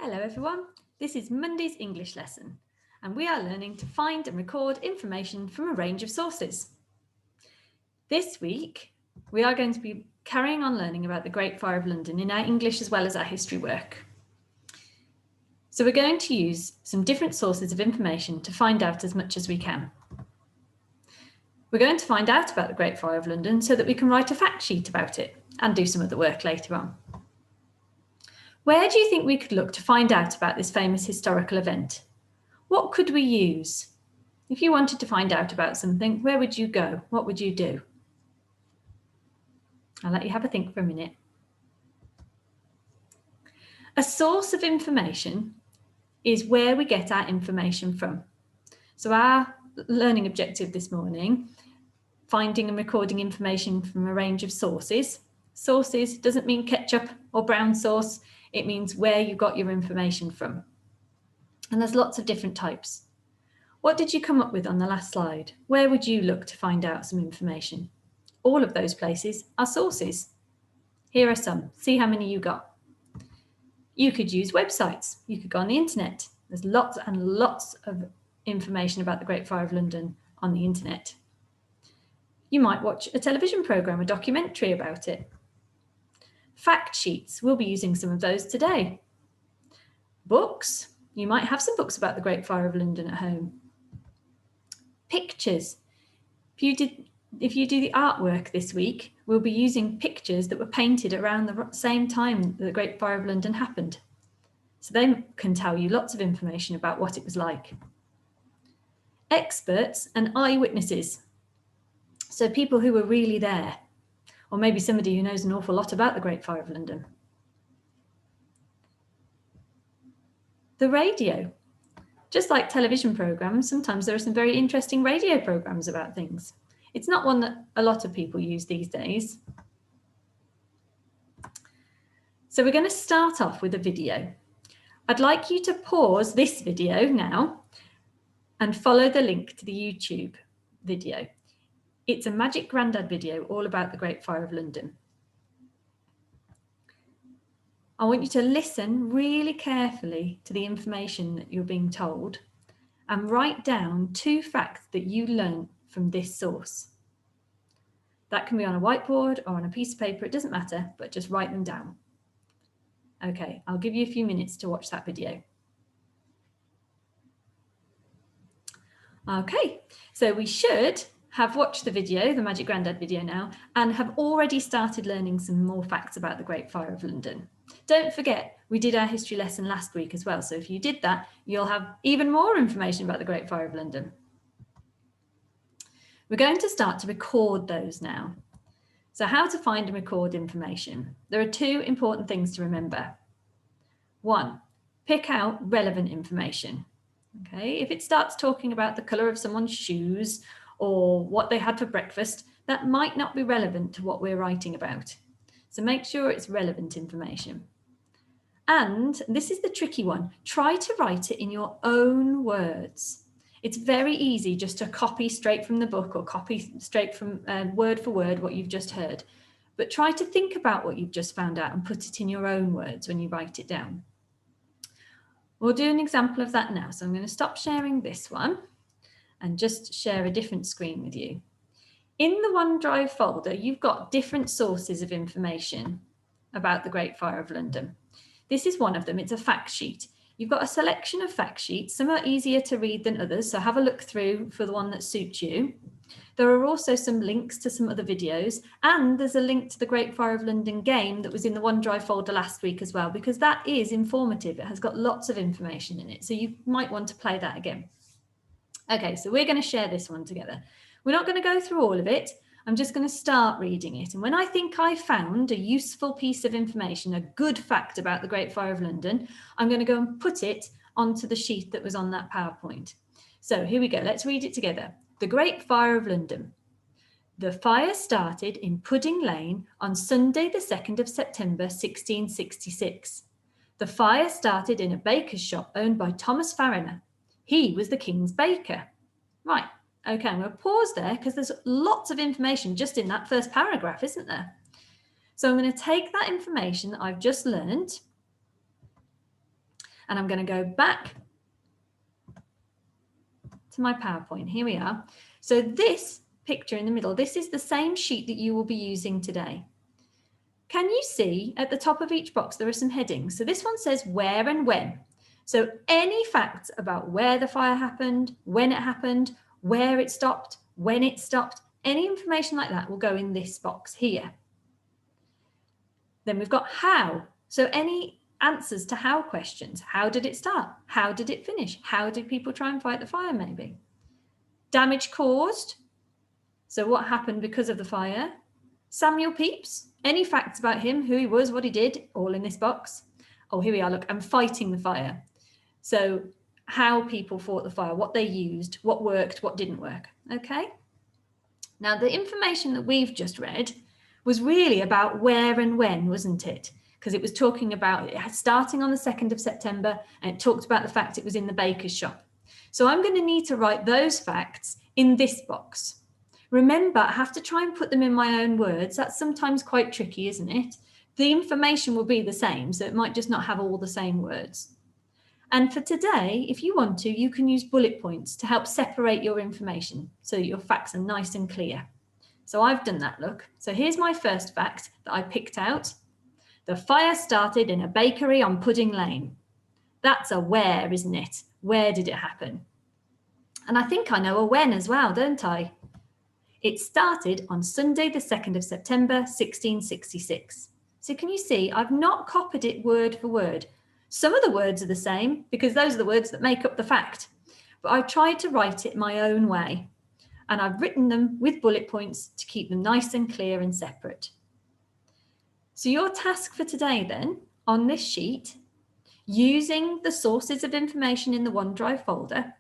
Hello everyone, this is Monday's English lesson and we are learning to find and record information from a range of sources. This week we are going to be carrying on learning about the Great Fire of London in our English as well as our history work. So we're going to use some different sources of information to find out as much as we can. We're going to find out about the Great Fire of London so that we can write a fact sheet about it and do some other work later on. Where do you think we could look to find out about this famous historical event? What could we use? If you wanted to find out about something, where would you go? What would you do? I'll let you have a think for a minute. A source of information is where we get our information from. So our learning objective this morning, finding and recording information from a range of sources. Sources doesn't mean ketchup or brown sauce. It means where you got your information from. And there's lots of different types. What did you come up with on the last slide? Where would you look to find out some information? All of those places are sources. Here are some. See how many you got. You could use websites. You could go on the internet. There's lots and lots of information about the Great Fire of London on the internet. You might watch a television programme, a documentary about it. Fact sheets, we'll be using some of those today. Books, you might have some books about the Great Fire of London at home. Pictures, if you do the artwork this week, we'll be using pictures that were painted around the same time that the Great Fire of London happened. So they can tell you lots of information about what it was like. Experts and eyewitnesses, so people who were really there. Or maybe somebody who knows an awful lot about the Great Fire of London. The radio. Just like television programmes, sometimes there are some very interesting radio programmes about things. It's not one that a lot of people use these days. So we're going to start off with a video. I'd like you to pause this video now and follow the link to the YouTube video. It's a Magic Grandad video all about the Great Fire of London. I want you to listen really carefully to the information that you're being told and write down 2 facts that you learned from this source. That can be on a whiteboard or on a piece of paper, it doesn't matter, but just write them down. Okay, I'll give you a few minutes to watch that video. Okay, so we should have watched the video, the Magic Grandad video now, and have already started learning some more facts about the Great Fire of London. Don't forget, we did our history lesson last week as well, so if you did that, you'll have even more information about the Great Fire of London. We're going to start to record those now. So how to find and record information. There are 2 important things to remember. 1, pick out relevant information. Okay, if it starts talking about the colour of someone's shoes or what they had for breakfast, that might not be relevant to what we're writing about. So make sure it's relevant information. And this is the tricky one, try to write it in your own words. It's very easy just to copy straight from the book or copy straight from word for word what you've just heard. But try to think about what you've just found out and put it in your own words when you write it down. We'll do an example of that now. So I'm going to stop sharing this one and just share a different screen with you. In the OneDrive folder, you've got different sources of information about the Great Fire of London. This is one of them, it's a fact sheet. You've got a selection of fact sheets, some are easier to read than others, so have a look through for the one that suits you. There are also some links to some other videos, and there's a link to the Great Fire of London game that was in the OneDrive folder last week as well, because that is informative, it has got lots of information in it, so you might want to play that again. Okay, so we're going to share this one together. We're not going to go through all of it. I'm just going to start reading it. And when I think I found a useful piece of information, a good fact about the Great Fire of London, I'm going to go and put it onto the sheet that was on that PowerPoint. So here we go. Let's read it together. The Great Fire of London. The fire started in Pudding Lane on Sunday, the 2nd of September, 1666. The fire started in a baker's shop owned by Thomas Fariner. He was the king's baker. Right. Okay, I'm going to pause there because there's lots of information just in that first paragraph, isn't there? So I'm going to take that information that I've just learned And I'm going to go back to my PowerPoint. Here we are. So this picture in the middle, this is the same sheet that you will be using today. Can you see at the top of each box, there are some headings. So this one says where and when. So any facts about where the fire happened, when it happened, where it stopped, when it stopped, any information like that will go in this box here. Then we've got how. So any answers to how questions. How did it start? How did it finish? How did people try and fight the fire maybe? Damage caused. So what happened because of the fire? Samuel Pepys. Any facts about him, who he was, what he did, all in this box. Oh, here we are, look, I'm fighting the fire. So how people fought the fire, what they used, what worked, what didn't work, okay? Now, the information that we've just read was really about where and when, wasn't it? Because it was talking about it starting on the 2nd of September, and it talked about the fact it was in the baker's shop. So I'm going to need to write those facts in this box. Remember, I have to try and put them in my own words. That's sometimes quite tricky, isn't it? The information will be the same, so it might just not have all the same words. And for today, if you want to, you can use bullet points to help separate your information so that your facts are nice and clear. So I've done that, look. So here's my first fact that I picked out. The fire started in a bakery on Pudding Lane. That's a where, isn't it? Where did it happen? And I think I know a when as well, don't I? It started on Sunday, the 2nd of September, 1666. So can you see, I've not copied it word for word. Some of the words are the same because those are the words that make up the fact. But I've tried to write it my own way. And I've written them with bullet points to keep them nice and clear and separate. So your task for today then, on this sheet, using the sources of information in the OneDrive folder,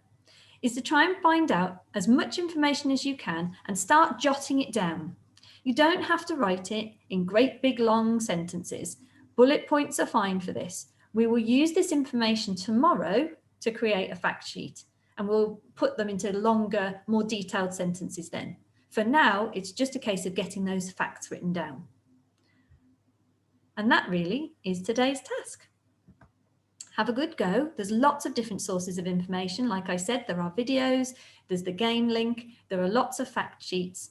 is to try and find out as much information as you can and start jotting it down. You don't have to write it in great big long sentences. Bullet points are fine for this. We will use this information tomorrow to create a fact sheet, and we'll put them into longer, more detailed sentences then. For now, it's just a case of getting those facts written down. And that really is today's task. Have a good go. There's lots of different sources of information. Like I said, there are videos, there's the game link, there are lots of fact sheets.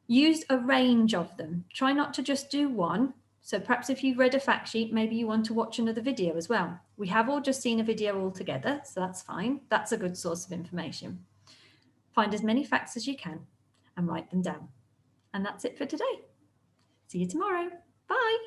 Use a range of them. Try not to just do one. So perhaps if you've read a fact sheet, maybe you want to watch another video as well. We have all just seen a video all together, so that's fine. That's a good source of information. Find as many facts as you can and write them down. And that's it for today. See you tomorrow. Bye.